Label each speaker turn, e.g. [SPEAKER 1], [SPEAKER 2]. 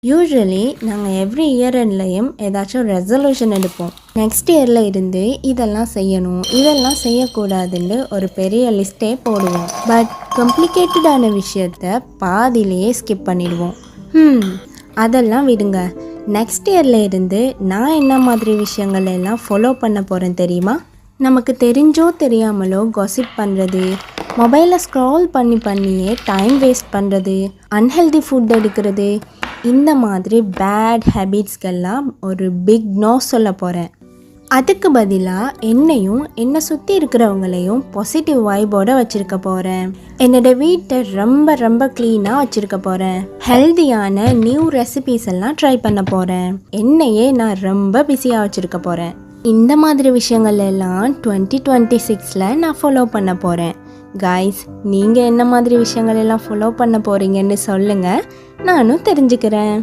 [SPEAKER 1] Usually நாங்கள் every year எண்ட்லையும் ஏதாச்சும் resolution எடுப்போம். நெக்ஸ்ட் இயரில் இருந்து இதெல்லாம் செய்யணும், இதெல்லாம் செய்யக்கூடாதுன்னு ஒரு பெரிய லிஸ்ட்டே போடுவோம். பட் காம்ப்ளிகேட்டடான விஷயத்த பாதியிலேயே ஸ்கிப் பண்ணிடுவோம். அதெல்லாம் விடுங்க. நெக்ஸ்ட் இயரில் இருந்து நான் என்ன மாதிரி விஷயங்கள் எல்லாம் ஃபாலோ பண்ண போகிறேன் தெரியுமா? நமக்கு தெரிஞ்சோ தெரியாமலோ காசிப் பண்ணுறது, மொபைலில் ஸ்க்ரால் பண்ணியே டைம் வேஸ்ட் பண்ணுறது, அன்ஹெல்தி ஃபுட் எடுக்கிறது, இந்த மாதிரி பேட் ஹேபிட்ஸ்க்கெல்லாம் ஒரு பிக் நோ சொல்ல போகிறேன். அதுக்கு பதிலாக என்னையும் என்னை சுற்றி இருக்கிறவங்களையும் பாசிட்டிவ் வைபோடு வச்சுருக்க போகிறேன். என்னோடய வீட்டை ரொம்ப ரொம்ப க்ளீனாக வச்சுருக்க போகிறேன். ஹெல்தியான நியூ ரெசிபீஸ் எல்லாம் ட்ரை பண்ண போகிறேன். என்னையே நான் ரொம்ப பிஸியாக வச்சுருக்க போகிறேன். இந்த மாதிரி விஷயங்கள் எல்லாம் 2026 நான் ஃபாலோ பண்ண போகிறேன். கைஸ், நீங்கள் என்ன மாதிரி விஷயங்கள் எல்லாம் ஃபாலோ பண்ண போகிறீங்கன்னு சொல்லுங்கள், நானும் தெரிஞ்சுக்கிறேன்.